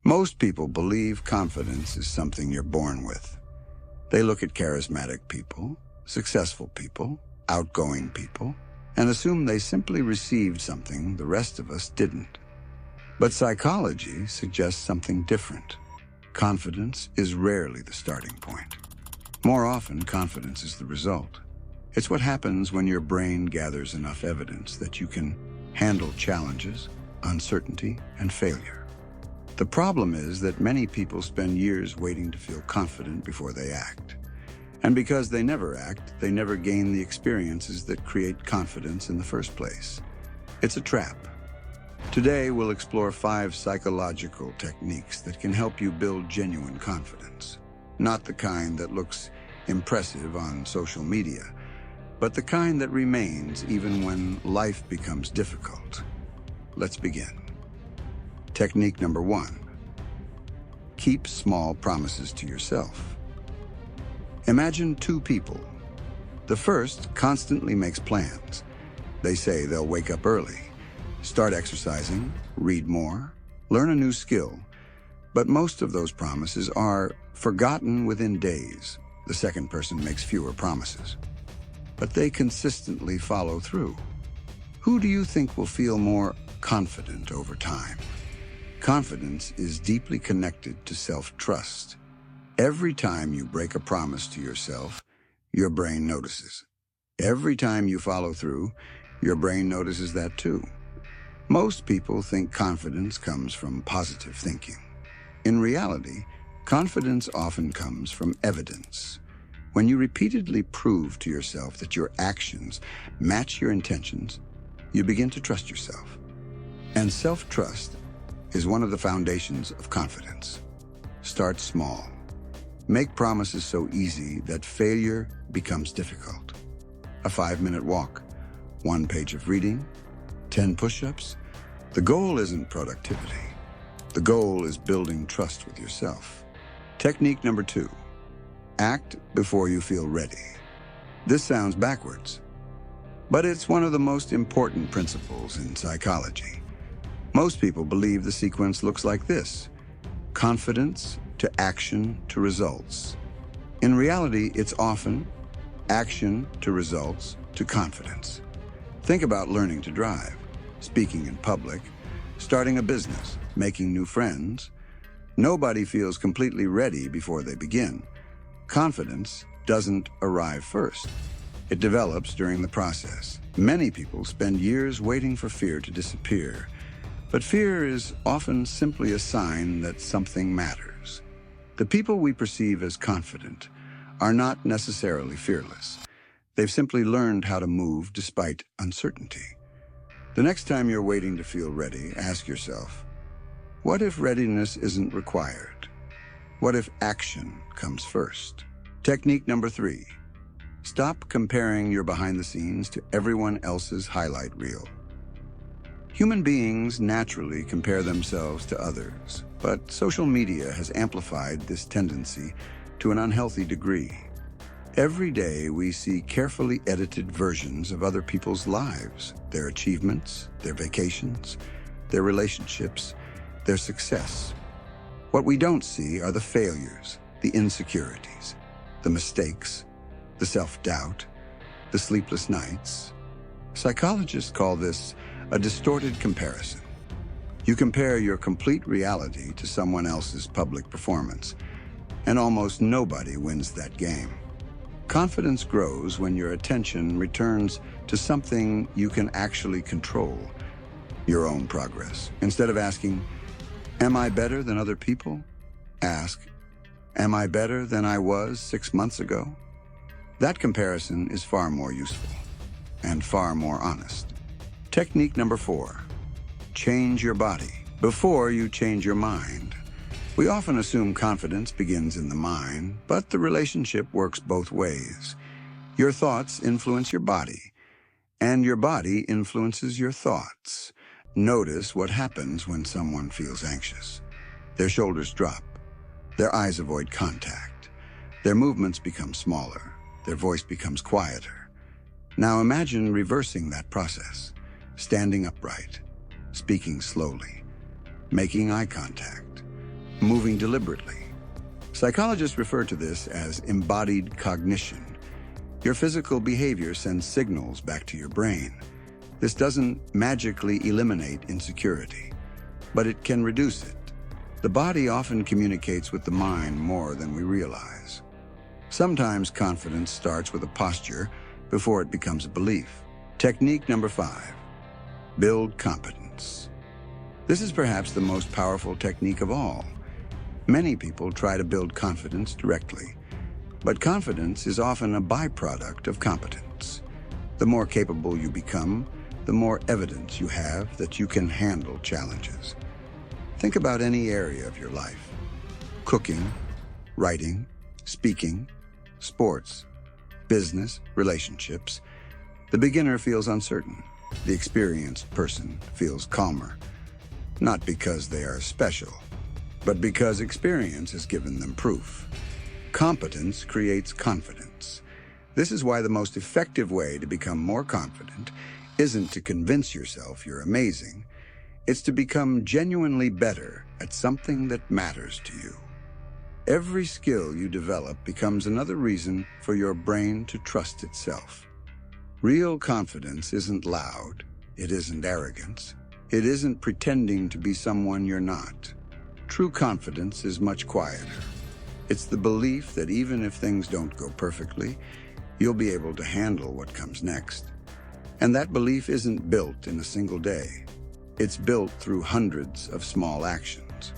Most people believe confidence is something you're born with. They look at charismatic people, successful people, outgoing people, and assume they simply received something the rest of us didn't. But psychology suggests something different. Confidence is rarely the starting point. More often, confidence is the result. It's what happens when your brain gathers enough evidence that you can handle challenges, uncertainty, and failure. The problem is that many people spend years waiting to feel confident before they act. And because they never act, they never gain the experiences that create confidence in the first place. It's a trap. Today, we'll explore 5 psychological techniques that can help you build genuine confidence. Not the kind that looks impressive on social media, but the kind that remains even when life becomes difficult. Let's begin. Technique number 1. Keep small promises to yourself. Imagine 2 people. The first constantly makes plans. They say they'll wake up early, start exercising, read more, learn a new skill. But most of those promises are forgotten within days. The second person makes fewer promises, but they consistently follow through. Who do you think will feel more confident over time? Confidence is deeply connected to self-trust. Every time you break a promise to yourself, your brain notices. Every time you follow through, your brain notices that too. Most people think confidence comes from positive thinking. In reality, confidence often comes from evidence. When you repeatedly prove to yourself that your actions match your intentions, you begin to trust yourself. And self-trust is one of the foundations of confidence. Start small. Make promises so easy that failure becomes difficult. A 5-minute walk, 1 page of reading, 10 push-ups. The goal isn't productivity. The goal is building trust with yourself. Technique number 2. Act before you feel ready. This sounds backwards, but it's one of the most important principles in psychology. Most people believe the sequence looks like this: confidence to action to results. In reality, it's often action to results to confidence. Think about learning to drive, speaking in public, starting a business, making new friends. Nobody feels completely ready before they begin. Confidence doesn't arrive first. It develops during the process. Many people spend years waiting for fear to disappear, but fear is often simply a sign that something matters. The people we perceive as confident are not necessarily fearless. They've simply learned how to move despite uncertainty. The next time you're waiting to feel ready, ask yourself, what if readiness isn't required? What if action comes first? Technique number 3. Stop comparing your behind the scenes to everyone else's highlight reel. Human beings naturally compare themselves to others, but social media has amplified this tendency to an unhealthy degree. Every day we see carefully edited versions of other people's lives, their achievements, their vacations, their relationships, their success. What we don't see are the failures, the insecurities, the mistakes, the self-doubt, the sleepless nights. Psychologists call this a distorted comparison. You compare your complete reality to someone else's public performance, and almost nobody wins that game. Confidence grows when your attention returns to something you can actually control, your own progress. Instead of asking, am I better than other people? Ask, am I better than I was 6 months ago? That comparison is far more useful and far more honest. Technique number 4. Change your body before you change your mind. We often assume confidence begins in the mind, but the relationship works both ways. Your thoughts influence your body, and your body influences your thoughts. Notice what happens when someone feels anxious. Their shoulders drop, their eyes avoid contact, their movements become smaller, their voice becomes quieter. Now imagine reversing that process, standing upright, speaking slowly, making eye contact, moving deliberately. Psychologists refer to this as embodied cognition. Your physical behavior sends signals back to your brain. This doesn't magically eliminate insecurity, but it can reduce it. The body often communicates with the mind more than we realize. Sometimes confidence starts with a posture before it becomes a belief. Technique number 5, build competence. This is perhaps the most powerful technique of all. Many people try to build confidence directly, but confidence is often a byproduct of competence. The more capable you become, the more evidence you have that you can handle challenges. Think about any area of your life: cooking, writing, speaking, sports, business, relationships. The beginner feels uncertain. The experienced person feels calmer, not because they are special, but because experience has given them proof. Competence creates confidence. This is why the most effective way to become more confident isn't to convince yourself you're amazing. It's to become genuinely better at something that matters to you. Every skill you develop becomes another reason for your brain to trust itself. Real confidence isn't loud. It isn't arrogance. It isn't pretending to be someone you're not. True confidence is much quieter. It's the belief that even if things don't go perfectly, you'll be able to handle what comes next. And that belief isn't built in a single day. It's built through hundreds of small actions,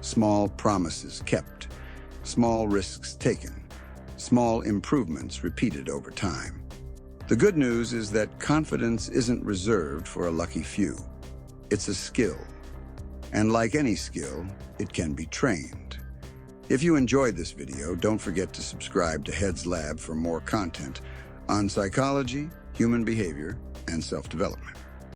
small promises kept, small risks taken, small improvements repeated over time. The good news is that confidence isn't reserved for a lucky few. It's a skill. And like any skill, it can be trained. If you enjoyed this video, don't forget to subscribe to Head's Lab for more content on psychology, human behavior, and self-development.